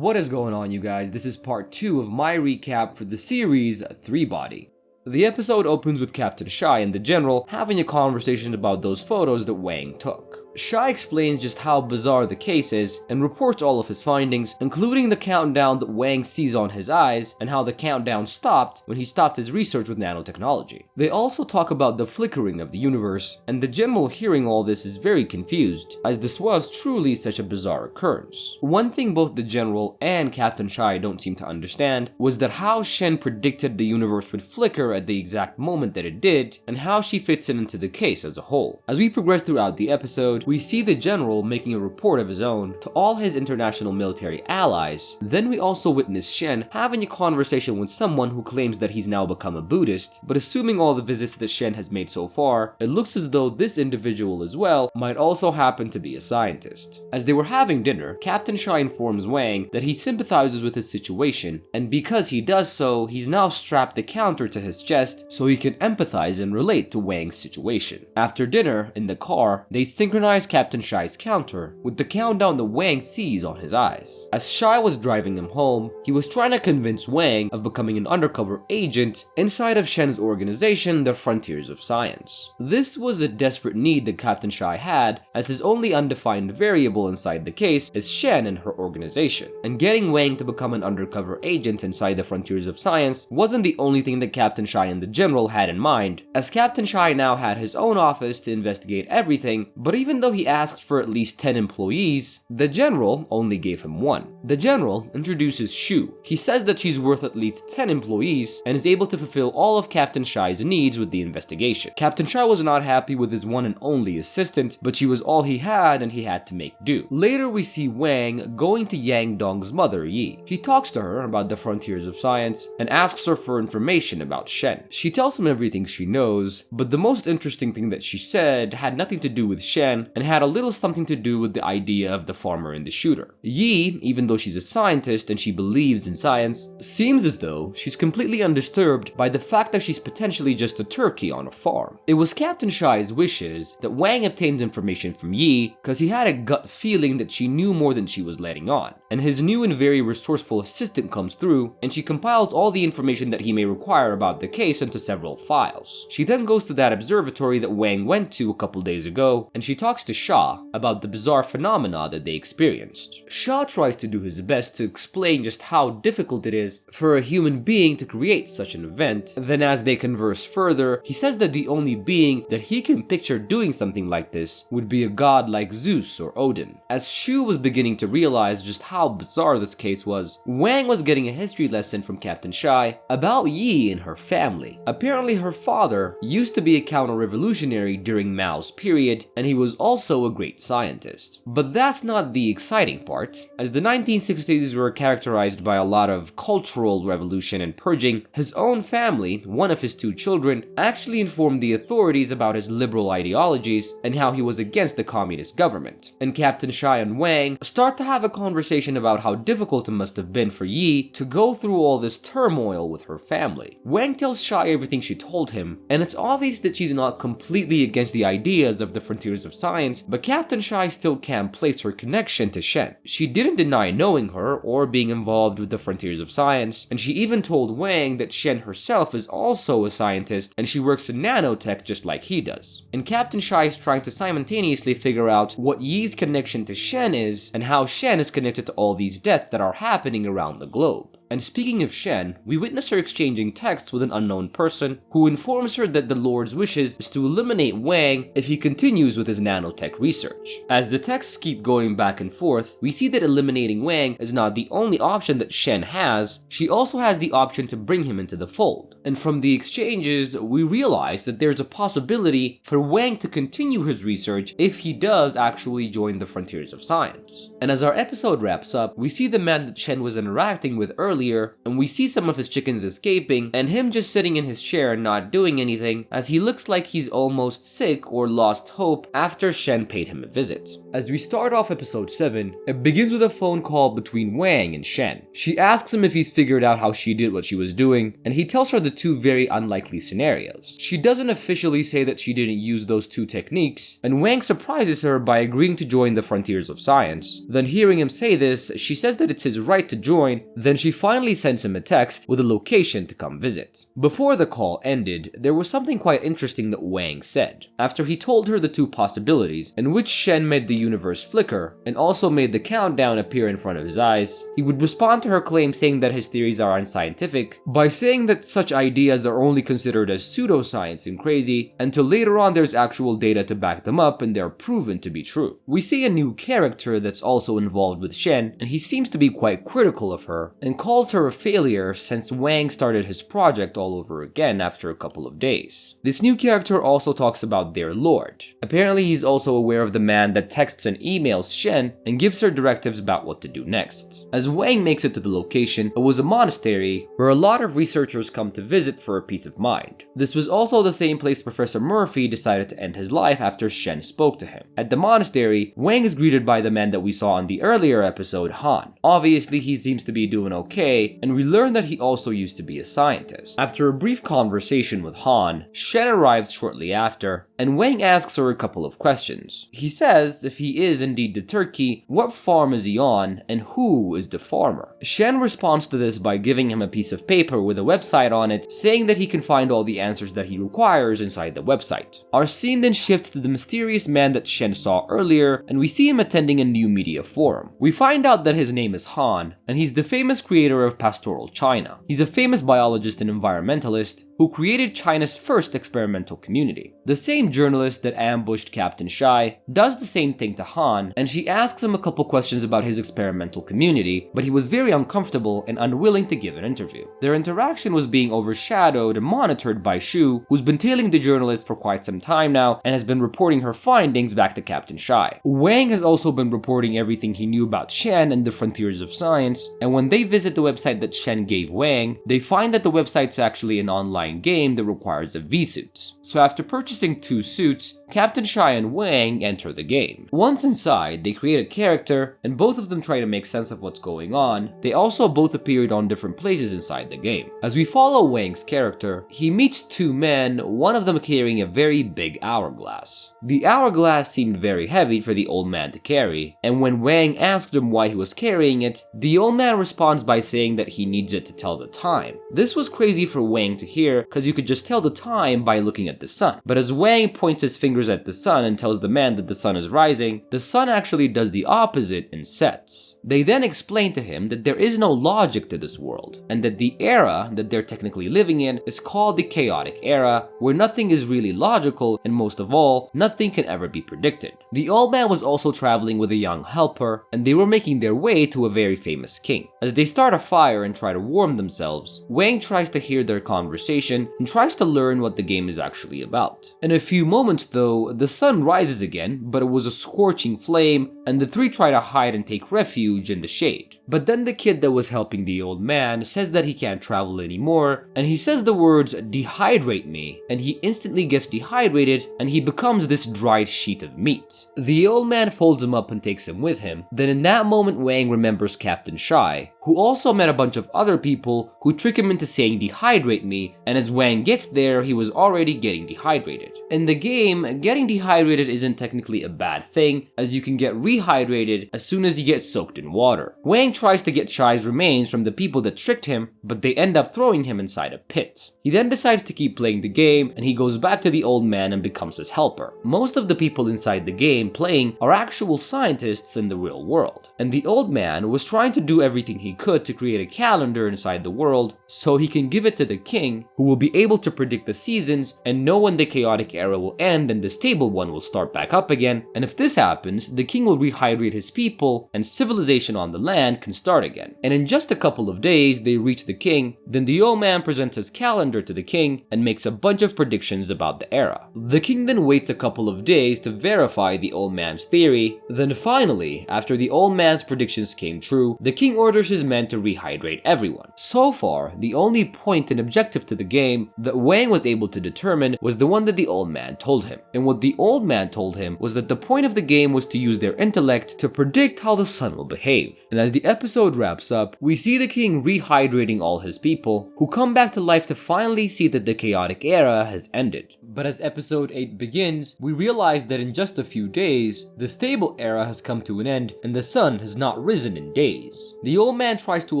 What is going on, you guys? This is part 2 of my recap for the series 3 Body. The episode opens with Captain Shy and the General having a conversation about those photos that Wang took. Shy explains just how bizarre the case is and reports all of his findings, including the countdown that Wang sees on his eyes and how the countdown stopped when he stopped his research with nanotechnology. They also talk about the flickering of the universe, and the General hearing all this is very confused, as this was truly such a bizarre occurrence. One thing both the General and Captain Shy don't seem to understand was that how Shen predicted the universe would flicker at the exact moment that it did, and how she fits into the case as a whole. As we progress throughout the episode, we see the General making a report of his own to all his international military allies. Then we also witness Shen having a conversation with someone who claims that he's now become a Buddhist, but assuming all the visits that Shen has made so far, it looks as though this individual as well might also happen to be a scientist. As they were having dinner, Captain Shy informs Wang that he sympathizes with his situation, and because he does so, he's now strapped the counter to his chest so he can empathize and relate to Wang's situation. After dinner, in the car, they synchronize Captain Shy's counter with the countdown that Wang sees on his eyes. As Shy was driving him home, he was trying to convince Wang of becoming an undercover agent inside of Shen's organization, the Frontiers of Science. This was a desperate need that Captain Shy had, as his only undefined variable inside the case is Shen and her organization. And getting Wang to become an undercover agent inside the Frontiers of Science wasn't the only thing that Captain Shy and the General had in mind, as Captain Shy now had his own office to investigate everything, but even though he asked for at least 10 employees, the General only gave him 1. The General introduces Shu. He says that she's worth at least 10 employees and is able to fulfill all of Captain Shy's needs with the investigation. Captain Shy was not happy with his one and only assistant, but she was all he had and he had to make do. Later we see Wang going to Yang Dong's mother, Yi. He talks to her about the Frontiers of Science and asks her for information about Shen. She tells him everything she knows, but the most interesting thing that she said had nothing to do with Shen and had a little something to do with the idea of the farmer and the shooter. Yi, even though she's a scientist and she believes in science, seems as though she's completely undisturbed by the fact that she's potentially just a turkey on a farm. It was Captain Shy's wishes that Wang obtained information from Yi because he had a gut feeling that she knew more than she was letting on. And his new and very resourceful assistant comes through and she compiles all the information that he may require about the case into several files. She then goes to that observatory that Wang went to a couple days ago and she talks to Sha about the bizarre phenomena that they experienced. Sha tries to do his best to explain just how difficult it is for a human being to create such an event. Then as they converse further, he says that the only being that he can picture doing something like this would be a god like Zeus or Odin. As Shu was beginning to realize just how bizarre this case was, Wang was getting a history lesson from Captain Shy about Yi and her family. Apparently her father used to be a counter-revolutionary during Mao's period, and he was also a great scientist. But that's not the exciting part, as the 1960s were characterized by a lot of cultural revolution and purging. His own family, one of his 2 children, actually informed the authorities about his liberal ideologies and how he was against the communist government. And Captain Shy and Wang start to have a conversation about how difficult it must have been for Yi to go through all this turmoil with her family. Wang tells Shy everything she told him, and it's obvious that she's not completely against the ideas of the Frontiers of Science, but Captain Shy still can't place her connection to Shen. She didn't deny knowing her or being involved with the Frontiers of Science, and she even told Wang that Shen herself is also a scientist and she works in nanotech just like he does. And Captain Shy is trying to simultaneously figure out what Yi's connection to Shen is and how Shen is connected to all these deaths that are happening around the globe. And speaking of Shen, we witness her exchanging texts with an unknown person who informs her that the Lord's wishes is to eliminate Wang if he continues with his nanotech research. As the texts keep going back and forth, we see that eliminating Wang is not the only option that Shen has. She also has the option to bring him into the fold. And from the exchanges, we realize that there's a possibility for Wang to continue his research if he does actually join the Frontiers of Science. And as our episode wraps up, we see the man that Shen was interacting with earlier, and we see some of his chickens escaping, and him just sitting in his chair and not doing anything, as he looks like he's almost sick or lost hope after Shen paid him a visit. As we start off episode 7, it begins with a phone call between Wang and Shen. She asks him if he's figured out how she did what she was doing, and he tells her the two very unlikely scenarios. She doesn't officially say that she didn't use those two techniques, and Wang surprises her by agreeing to join the frontiers of science. Then hearing him say this, she says that it's his right to join, then she finally sends him a text with a location to come visit. Before the call ended, there was something quite interesting that Wang said. After he told her the two possibilities, in which Shen made the universe flicker, and also made the countdown appear in front of his eyes, he would respond to her claim saying that his theories are unscientific by saying that such ideas are only considered as pseudoscience and crazy until later on there's actual data to back them up and they're proven to be true. We see a new character that's also involved with Shen, and he seems to be quite critical of her and calls her a failure since Wang started his project all over again after a couple of days. This new character also talks about their lord. Apparently he's also aware of the man that texts and emails Shen and gives her directives about what to do next. As Wang makes it to the location, it was a monastery where a lot of researchers come to visit for a peace of mind. This was also the same place Professor Murphy decided to end his life after Shen spoke to him. At the monastery, Wang is greeted by the man that we saw in the earlier episode, Han. Obviously he seems to be doing okay, and we learn that he also used to be a scientist. After a brief conversation with Han, Shen arrives shortly after, and Wang asks her a couple of questions. He says if he is indeed the turkey, what farm is he on, and who is the farmer? Shen responds to this by giving him a piece of paper with a website on it, saying that he can find all the answers that he requires inside the website. Our scene then shifts to the mysterious man that Shen saw earlier, and we see him attending a new media forum. We find out that his name is Han, and he's the famous creator of Pastoral China. He's a famous biologist and environmentalist who created China's first experimental community. The same journalist that ambushed Captain Shai does the same thing to Han, and she asks him a couple questions about his experimental community, but he was very uncomfortable and unwilling to give an interview. Their interaction was being overshadowed and monitored by Shu, who's been tailing the journalist for quite some time now and has been reporting her findings back to Captain Shai. Wang has also been reporting everything he knew about Shen and the frontiers of science, and when they visit the website that Shen gave Wang, they find that the website's actually an online game that requires a V-suit. So after purchasing 2 suits, Captain Shai and Wang enter the game. Once inside, they create a character, and both of them try to make sense of what's going on. They also both appeared on different places inside the game. As we follow Wang's character, he meets 2 men, one of them carrying a very big hourglass. The hourglass seemed very heavy for the old man to carry, and when Wang asked him why he was carrying it, the old man responds by saying that he needs it to tell the time. This was crazy for Wang to hear, because you could just tell the time by looking at the sun. But as Wang points his fingers at the sun and tells the man that the sun is rising, the sun actually does the opposite and sets. They then explain to him that there is no logic to this world, and that the era that they're technically living in is called the chaotic era, where nothing is really logical, and most of all, nothing can ever be predicted. The old man was also traveling with a young helper, and they were making their way to a very famous king. As they start a fire and try to warm themselves, Wang tries to hear their conversation and tries to learn what the game is actually about. In a few moments though, the sun rises again, but it was a scorching flame, and the 3 try to hide and take refuge in the shade. But then the kid that was helping the old man says that he can't travel anymore, and he says the words "dehydrate me," and he instantly gets dehydrated and he becomes this dried sheet of meat. The old man folds him up and takes him with him. Then in that moment Wang remembers Captain Shai, who also met a bunch of other people who trick him into saying "dehydrate me," and as Wang gets there, he was already getting dehydrated. In the game, getting dehydrated isn't technically a bad thing, as you can get rehydrated as soon as you get soaked in water. Wang tries to get Shai's remains from the people that tricked him, but they end up throwing him inside a pit. He then decides to keep playing the game, and he goes back to the old man and becomes his helper. Most of the people inside the game playing are actual scientists in the real world, and the old man was trying to do everything he could to create a calendar inside the world so he can give it to the king, who will be able to predict the seasons and know when the chaotic era will end and the stable one will start back up again. And if this happens, the king will rehydrate his people and civilization on the land can start again. And in just a couple of days, they reach the king. Then the old man presents his calendar to the king and makes a bunch of predictions about the era. The king then waits a couple of days to verify the old man's theory. Then finally, after the old man's predictions came true, the king orders his is meant to rehydrate everyone. So far, the only point and objective to the game that Wang was able to determine was the one that the old man told him. And what the old man told him was that the point of the game was to use their intellect to predict how the sun will behave. And as the episode wraps up, we see the king rehydrating all his people, who come back to life to finally see that the chaotic era has ended. But as episode 8 begins, we realize that in just a few days, the stable era has come to an end and the sun has not risen in days. The old man tries to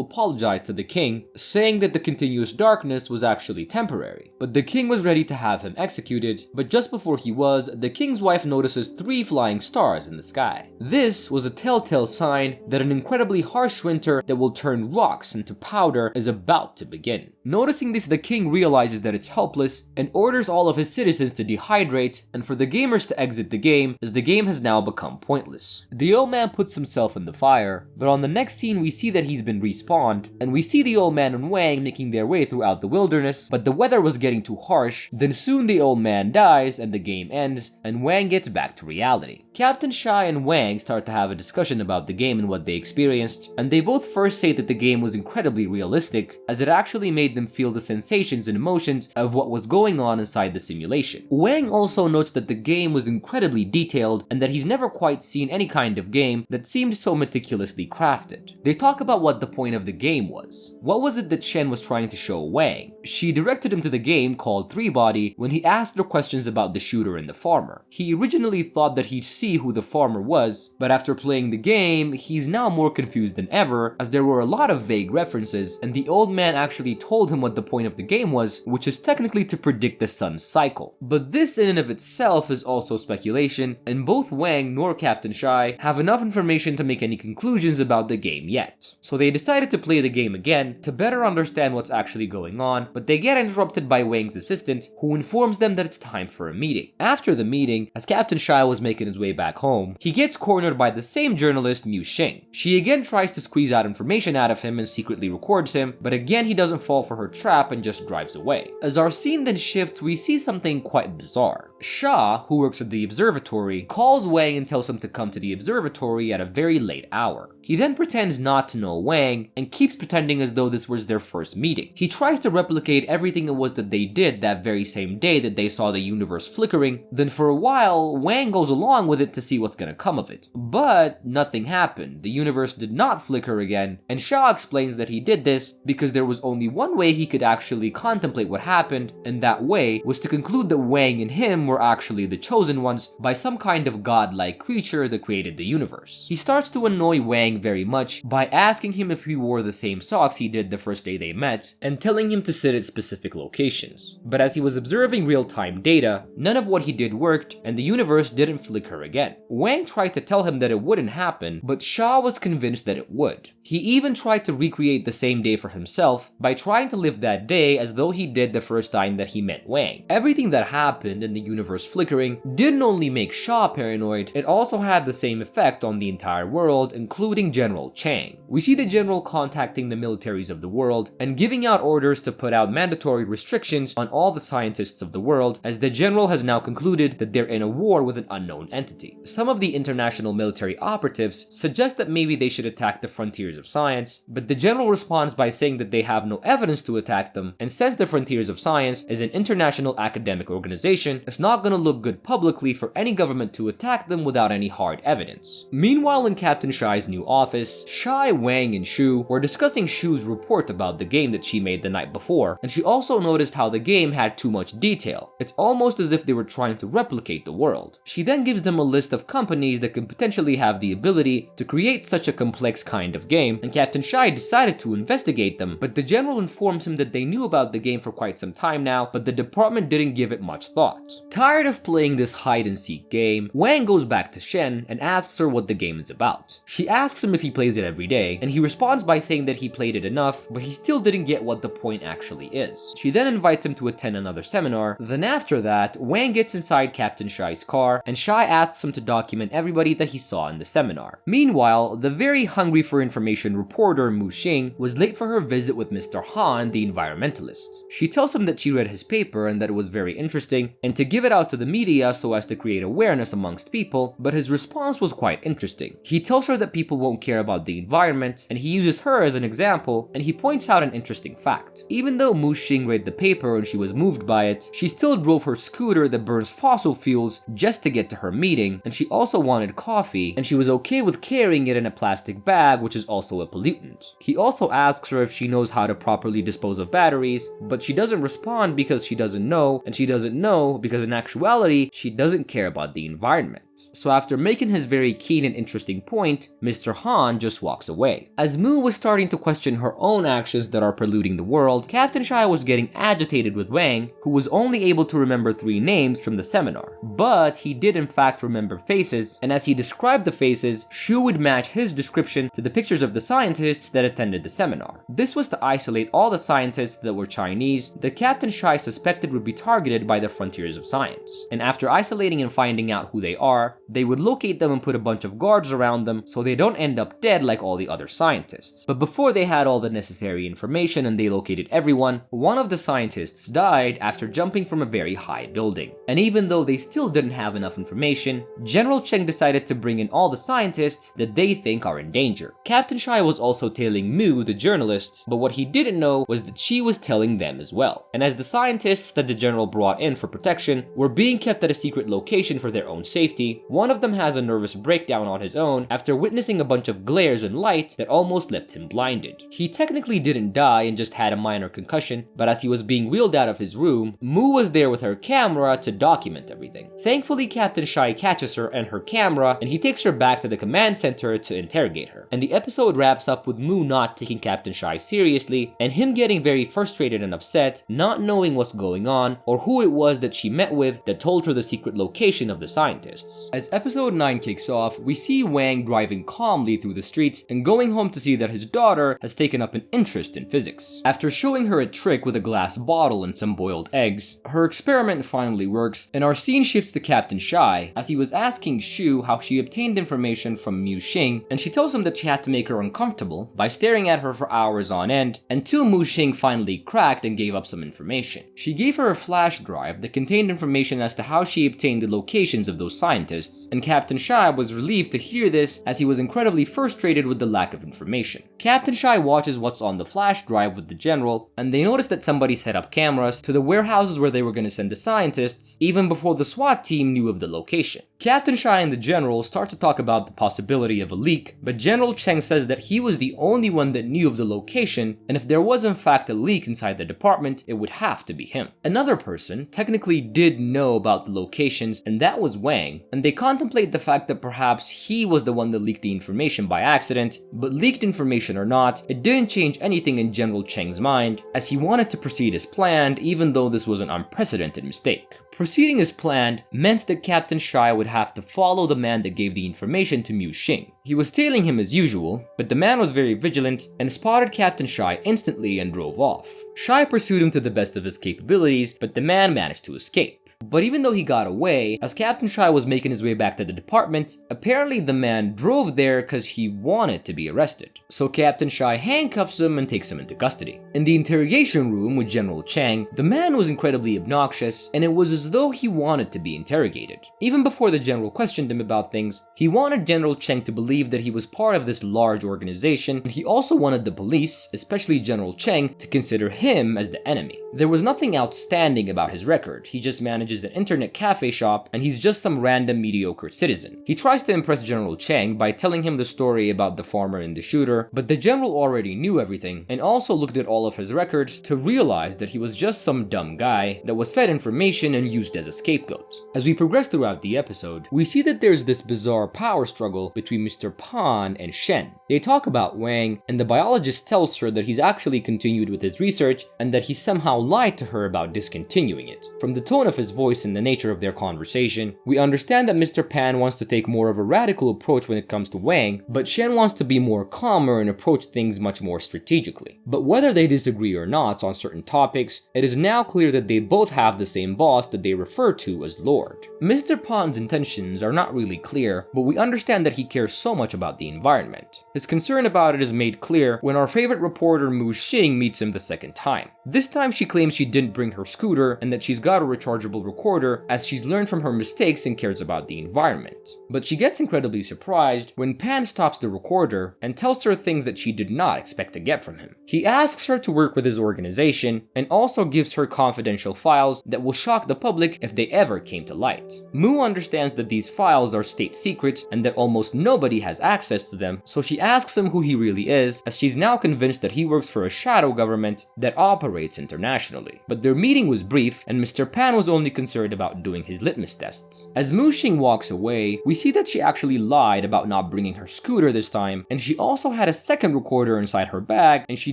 apologize to the king, saying that the continuous darkness was actually temporary. But the king was ready to have him executed, but just before he was, the king's wife notices 3 flying stars in the sky. This was a telltale sign that an incredibly harsh winter that will turn rocks into powder is about to begin. Noticing this, the king realizes that it's helpless and orders all of his citizens to dehydrate and for the gamers to exit the game, as the game has now become pointless. The old man puts himself in the fire, but on the next scene we see that he's been respawned, and we see the old man and Wang making their way throughout the wilderness, but the weather was getting too harsh. Then soon the old man dies and the game ends, and Wang gets back to reality. Captain Shy and Wang start to have a discussion about the game and what they experienced, and they both first say that the game was incredibly realistic, as it actually made them feel the sensations and emotions of what was going on inside the simulation. Wang also notes that the game was incredibly detailed and that he's never quite seen any kind of game that seemed so meticulously crafted. They talk about what the point of the game was. What was it that Shen was trying to show Wang? She directed him to the game called 3-Body when he asked her questions about the shooter and the farmer. He originally thought that he'd see who the farmer was, but after playing the game, he's now more confused than ever, as there were a lot of vague references, and the old man actually told him what the point of the game was, which is technically to predict the sun's cycle. But this in and of itself is also speculation, and both Wang nor Captain Shy have enough information to make any conclusions about the game yet. So they decided to play the game again to better understand what's actually going on, but they get interrupted by Wang's assistant, who informs them that it's time for a meeting. After the meeting, as Captain Shy was making his way back home, he gets cornered by the same journalist, Yufei. She again tries to squeeze out information out of him and secretly records him, but again he doesn't fall for her trap and just drives away. As our scene then shifts, we see something quite bizarre. Sha, who works at the observatory, calls Wang and tells him to come to the observatory at a very late hour. He then pretends not to know Wang and keeps pretending as though this was their first meeting. He tries to replicate everything it was that they did that very same day that they saw the universe flickering. Then for a while, Wang goes along with it to see what's gonna come of it. But nothing happened. The universe did not flicker again, and Sha explains that he did this because there was only one way he could actually contemplate what happened, and that way was to conclude that Wang and him were actually the chosen ones by some kind of godlike creature that created the universe. He starts to annoy Wang very much by asking him if he wore the same socks he did the first day they met, and telling him to sit at specific locations. But as he was observing real-time data, none of what he did worked, and the universe didn't flicker again. Wang tried to tell him that it wouldn't happen, but Sha was convinced that it would. He even tried to recreate the same day for himself by trying to live that day as though he did the first time that he met Wang. Everything that happened in the universe flickering didn't only make Sha paranoid, it also had the same effect on the entire world, including General Chang. We see the general contacting the militaries of the world and giving out orders to put out mandatory restrictions on all the scientists of the world, as the general has now concluded that they're in a war with an unknown entity. Some of the international military operatives suggest that maybe they should attack the frontiers of science, but the general responds by saying that they have no evidence to attack them, and since the frontiers of science is an international academic organization, it's not gonna look good publicly for any government to attack them without any hard evidence. Meanwhile, in Captain Shy's new office, Shy, Wang, and Shu were discussing Shu's report about the game that she made the night before, and she also noticed how the game had too much detail. It's almost as if they were trying to replicate the world. She then gives them a list of companies that could potentially have the ability to create such a complex kind of game, and Captain Shy decided to investigate them, but the general informs him that they knew about the game for quite some time now, but the department didn't give it much thought. Tired of playing this hide-and-seek game, Wang goes back to Shen and asks her what the game is about. She asks him if he plays it every day, and he responds by saying that he played it enough, but he still didn't get what the point actually is. She then invites him to attend another seminar. Then after that, Wang gets inside Captain Shy's car, and Shy asks him to document everybody that he saw in the seminar. Meanwhile, the very hungry for information reporter Mu Xing was late for her visit with Mr. Han, the environmentalist. She tells him that she read his paper and that it was very interesting, and to give it it out to the media so as to create awareness amongst people, but his response was quite interesting. He tells her that people won't care about the environment, and he uses her as an example, and he points out an interesting fact. Even though Mu Xing read the paper and she was moved by it, she still drove her scooter that burns fossil fuels just to get to her meeting, and she also wanted coffee, and she was okay with carrying it in a plastic bag, which is also a pollutant. He also asks her if she knows how to properly dispose of batteries, but she doesn't respond because she doesn't know, and she doesn't know because in actuality, she doesn't care about the environment. So after making his very keen and interesting point, Mr. Han just walks away. As Mu was starting to question her own actions that are polluting the world, Captain Shai was getting agitated with Wang, who was only able to remember 3 names from the seminar. But he did in fact remember faces, and as he described the faces, Shu would match his description to the pictures of the scientists that attended the seminar. This was to isolate all the scientists that were Chinese that Captain Shai suspected would be targeted by the frontiers of science. And after isolating and finding out who they are, they would locate them and put a bunch of guards around them so they don't end up dead like all the other scientists. But before they had all the necessary information and they located everyone, one of the scientists died after jumping from a very high building. And even though they still didn't have enough information, General Cheng decided to bring in all the scientists that they think are in danger. Captain Shai was also tailing Mu, the journalist, but what he didn't know was that she was telling them as well. And as the scientists that the general brought in for protection were being kept at a secret location for their own safety, one of them has a nervous breakdown on his own after witnessing a bunch of glares and light that almost left him blinded. He technically didn't die and just had a minor concussion, but as he was being wheeled out of his room, Mu was there with her camera to document everything. Thankfully, Captain Shai catches her and her camera, and he takes her back to the command center to interrogate her. And the episode wraps up with Mu not taking Captain Shai seriously, and him getting very frustrated and upset, not knowing what's going on or who it was that she met with that told her the secret location of the scientists. As episode 9 kicks off, we see Wang driving calmly through the streets and going home to see that his daughter has taken up an interest in physics. After showing her a trick with a glass bottle and some boiled eggs, her experiment finally works, and our scene shifts to Captain Shai as he was asking Shu how she obtained information from Mu Xing, and she tells him that she had to make her uncomfortable by staring at her for hours on end until Mu Xing finally cracked and gave up some information. She gave her a flash drive that contained information as to how she obtained the locations of those scientists, and Captain Shai was relieved to hear this as he was incredibly frustrated with the lack of information. Captain Shai watches what's on the flash drive with the general, and they notice that somebody set up cameras to the warehouses where they were going to send the scientists even before the SWAT team knew of the location. Captain Shai and the general start to talk about the possibility of a leak, but General Cheng says that he was the only one that knew of the location, and if there was in fact a leak inside the department, it would have to be him. Another person technically did know about the locations, and that was Wang, and they contemplate the fact that perhaps he was the one that leaked the information by accident, but leaked information or not, it didn't change anything in General Cheng's mind, as he wanted to proceed as planned even though this was an unprecedented mistake. Proceeding as planned meant that Captain Shai would have to follow the man that gave the information to Mu Xing. He was tailing him as usual, but the man was very vigilant and spotted Captain Shai instantly and drove off. Shai pursued him to the best of his capabilities, but the man managed to escape. But even though he got away, as Captain Shai was making his way back to the department, apparently the man drove there because he wanted to be arrested. So Captain Shai handcuffs him and takes him into custody. In the interrogation room with General Cheng, the man was incredibly obnoxious, and it was as though he wanted to be interrogated. Even before the general questioned him about things, he wanted General Cheng to believe that he was part of this large organization, and he also wanted the police, especially General Cheng, to consider him as the enemy. There was nothing outstanding about his record. He just managed an internet cafe shop, and he's just some random mediocre citizen. He tries to impress General Cheng by telling him the story about the farmer and the shooter, but the general already knew everything and also looked at all of his records to realize that he was just some dumb guy that was fed information and used as a scapegoat. As we progress throughout the episode, we see that there's this bizarre power struggle between Mr. Pan and Shen. They talk about Wang, and the biologist tells her that he's actually continued with his research and that he somehow lied to her about discontinuing it. From the tone of his voice and the nature of their conversation, we understand that Mr. Pan wants to take more of a radical approach when it comes to Wang, but Shen wants to be more calmer and approach things much more strategically. But whether they disagree or not on certain topics, it is now clear that they both have the same boss that they refer to as Lord. Mr. Pan's intentions are not really clear, but we understand that he cares so much about the environment. His concern about it is made clear when our favorite reporter Mu Xing meets him the second time. This time she claims she didn't bring her scooter and that she's got a rechargeable recorder as she's learned from her mistakes and cares about the environment. But she gets incredibly surprised when Pan stops the recorder and tells her things that she did not expect to get from him. He asks her to work with his organization and also gives her confidential files that will shock the public if they ever came to light. Mu understands that these files are state secrets and that almost nobody has access to them, so she asks him who he really is, as she's now convinced that he works for a shadow government that operates internationally. But their meeting was brief, and Mr. Pan was only concerned about doing his litmus tests. As Mu Xing walks away, we see that she actually lied about not bringing her scooter this time, and she also had a second recorder inside her bag, and she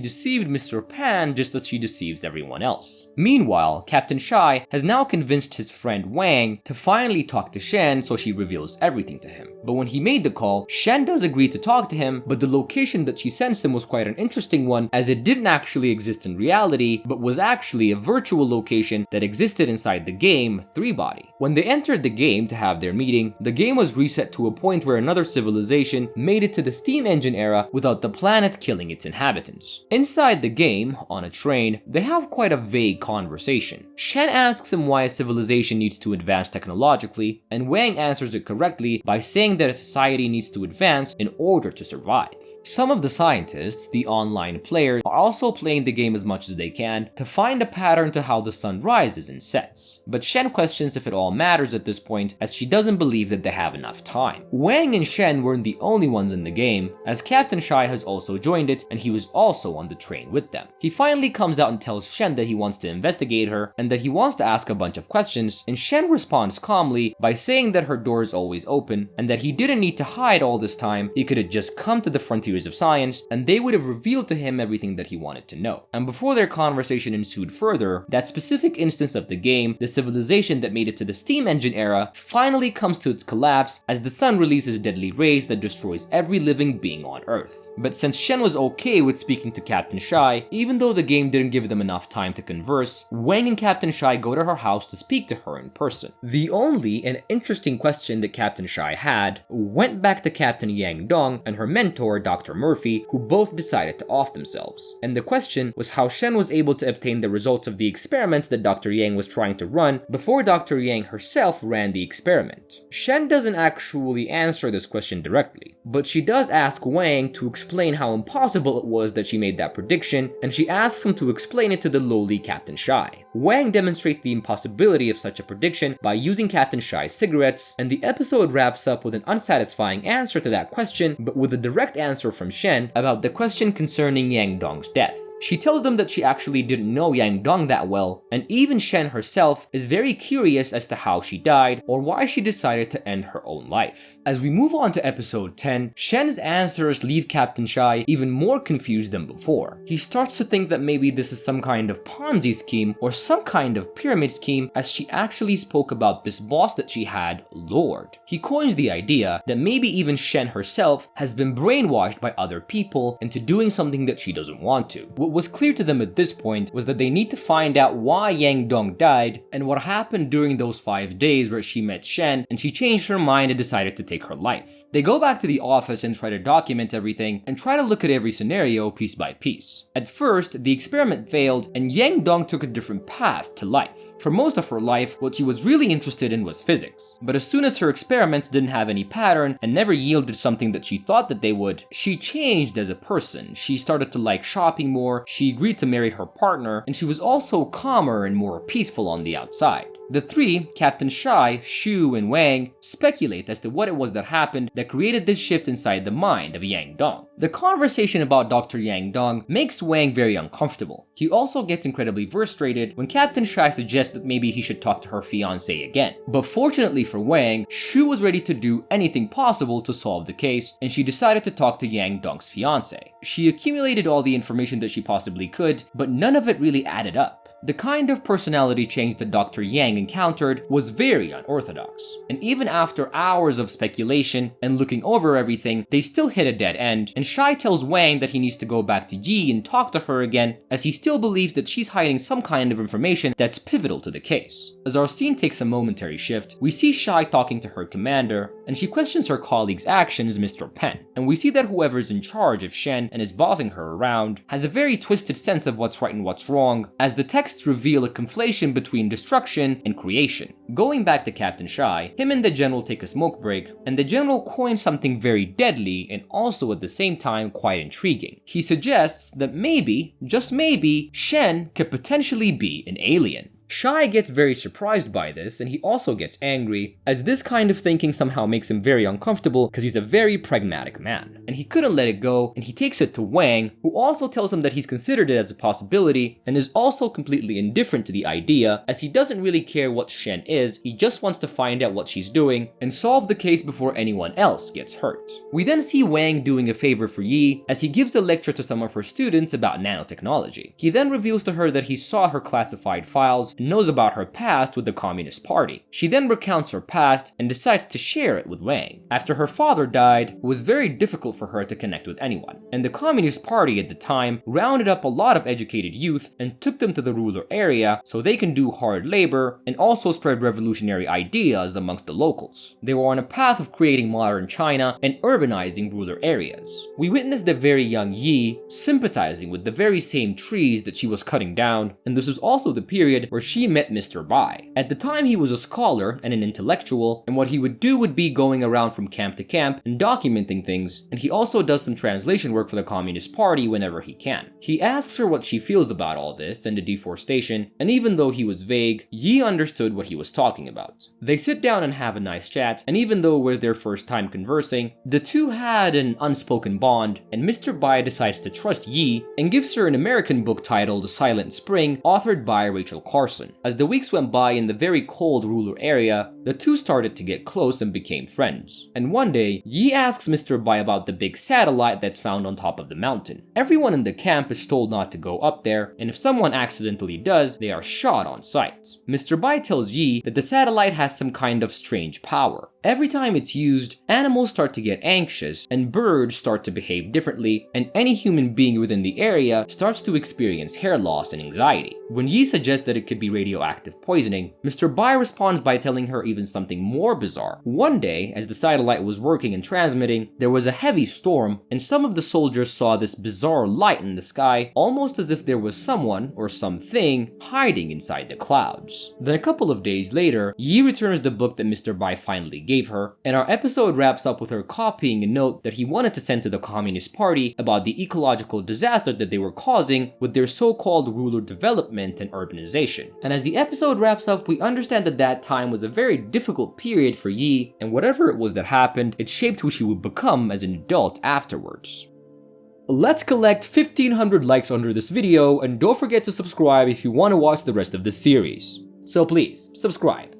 deceived Mr. Pan just as she deceives everyone else. Meanwhile, Captain Shai has now convinced his friend Wang to finally talk to Shen, so she reveals everything to him. But when he made the call, Shen does agree to talk to him, but the location that she sends him was quite an interesting one, as it didn't actually exist in reality, but was actually a virtual location that existed inside the game, Three Body. When they entered the game to have their meeting, the game was reset to a point where another civilization made it to the steam engine era without the planet killing its inhabitants. Inside the game, on a train, they have quite a vague conversation. Shen asks him why a civilization needs to advance technologically, and Wang answers it correctly by saying that a society needs to advance in order to survive. Some of the scientists, the online players, are also playing the game as much as they can to find a pattern to how the sun rises and sets. But Shen questions if it all matters at this point, as she doesn't believe that they have enough time. Wang and Shen weren't the only ones in the game, as Captain Shai has also joined it, and he was also on the train with them. He finally comes out and tells Shen that he wants to investigate her, and that he wants to ask a bunch of questions, and Shen responds calmly by saying that her door is always open, and that he didn't need to hide all this time, he could have just come to the frontiers of science, and they would have revealed to him everything that he wanted to know. And before their conversation ensued further, that specific instance of the game, the civilization that made it to the steam engine era, finally comes to its collapse as the sun releases deadly rays that destroys every living being on Earth. But since Shen was okay with speaking to Captain Shai, even though the game didn't give them enough time to converse, Wang and Captain Shai go to her house to speak to her in person. The only and interesting question that Captain Shai had went back to Captain Yang Dong and her mentor, Dr. Murphy, who both decided to off themselves. And the question was how Shen was able to obtain the results of the experiments that Dr. Yang was trying to run before Dr. Yang herself ran the experiment. Shen doesn't actually answer this question directly, but she does ask Wang to explain how impossible it was that she made that prediction, and she asks him to explain it to the lowly Captain Shai. Wang demonstrates the impossibility of such a prediction by using Captain Shai's cigarettes, and the episode wraps up with an unsatisfying answer to that question, but with a direct answer from Shen about the question concerning Yang Dong's death. She tells them that she actually didn't know Yang Dong that well, and even Shen herself is very curious as to how she died or why she decided to end her own life. As we move on to episode 10, Shen's answers leave Captain Shai even more confused than before. He starts to think that maybe this is some kind of Ponzi scheme or some kind of pyramid scheme, as she actually spoke about this boss that she had, Lord. He coins the idea that maybe even Shen herself has been brainwashed by other people into doing something that she doesn't want to. What was clear to them at this point was that they need to find out why Yang Dong died and what happened during those 5 days where she met Shen and she changed her mind and decided to take her life. They go back to the office and try to document everything and try to look at every scenario piece by piece. At first, the experiment failed and Yang Dong took a different path to life. For most of her life, what she was really interested in was physics. But as soon as her experiments didn't have any pattern and never yielded something that she thought that they would, she changed as a person. She started to like shopping more, she agreed to marry her partner, and she was also calmer and more peaceful on the outside. The three, Captain Shai, Shu, and Wang, speculate as to what it was that happened that created this shift inside the mind of Yang Dong. The conversation about Dr. Yang Dong makes Wang very uncomfortable. He also gets incredibly frustrated when Captain Shai suggests that maybe he should talk to her fiancé again. But fortunately for Wang, Shu was ready to do anything possible to solve the case, and she decided to talk to Yang Dong's fiancé. She accumulated all the information that she possibly could, but none of it really added up. The kind of personality change that Dr. Yang encountered was very unorthodox, and even after hours of speculation and looking over everything, they still hit a dead end, and Shai tells Wang that he needs to go back to Yi and talk to her again, as he still believes that she's hiding some kind of information that's pivotal to the case. As our scene takes a momentary shift, we see Shai talking to her commander, and she questions her colleague's actions, Mr. Pen, and we see that whoever's in charge of Shen and is bossing her around has a very twisted sense of what's right and what's wrong, as the text texts reveal a conflation between destruction and creation. Going back to Captain Shy, him and the general take a smoke break, and the general coins something very deadly and also at the same time quite intriguing. He suggests that maybe, just maybe, Shen could potentially be an alien. Shy gets very surprised by this, and he also gets angry, as this kind of thinking somehow makes him very uncomfortable because he's a very pragmatic man. And he couldn't let it go, and he takes it to Wang, who also tells him that he's considered it as a possibility, and is also completely indifferent to the idea, as he doesn't really care what Shen is, he just wants to find out what she's doing, and solve the case before anyone else gets hurt. We then see Wang doing a favor for Yi, as he gives a lecture to some of her students about nanotechnology. He then reveals to her that he saw her classified files, knows about her past with the Communist Party. She then recounts her past and decides to share it with Wang. After her father died, it was very difficult for her to connect with anyone, and the Communist Party at the time rounded up a lot of educated youth and took them to the rural area so they can do hard labor and also spread revolutionary ideas amongst the locals. They were on a path of creating modern China and urbanizing rural areas. We witnessed the very young Yi sympathizing with the very same trees that she was cutting down, and this was also the period where she met Mr. Bai. At the time, he was a scholar and an intellectual, and what he would do would be going around from camp to camp and documenting things, and he also does some translation work for the Communist Party whenever he can. He asks her what she feels about all this and the deforestation, and even though he was vague, Yi understood what he was talking about. They sit down and have a nice chat, and even though it was their first time conversing, the two had an unspoken bond, and Mr. Bai decides to trust Yi and gives her an American book titled Silent Spring, authored by Rachel Carson. As the weeks went by in the very cold rural area, the two started to get close and became friends. And one day, Yi asks Mr. Bai about the big satellite that's found on top of the mountain. Everyone in the camp is told not to go up there, and if someone accidentally does, they are shot on sight. Mr. Bai tells Yi that the satellite has some kind of strange power. Every time it's used, animals start to get anxious, and birds start to behave differently, and any human being within the area starts to experience hair loss and anxiety. When Yi suggests that it could be radioactive poisoning, Mr. Bai responds by telling her even something more bizarre. One day, as the satellite was working and transmitting, there was a heavy storm, and some of the soldiers saw this bizarre light in the sky, almost as if there was someone or something hiding inside the clouds. Then a couple of days later, Yi returns the book that Mr. Bai finally gave her, and our episode wraps up with her copying a note that he wanted to send to the Communist Party about the ecological disaster that they were causing with their so-called rural development and urbanization. And as the episode wraps up, we understand that that time was a very difficult period for Yi, and whatever it was that happened, it shaped who she would become as an adult afterwards. Let's collect 1500 likes under this video, and don't forget to subscribe if you want to watch the rest of the series. So please, subscribe.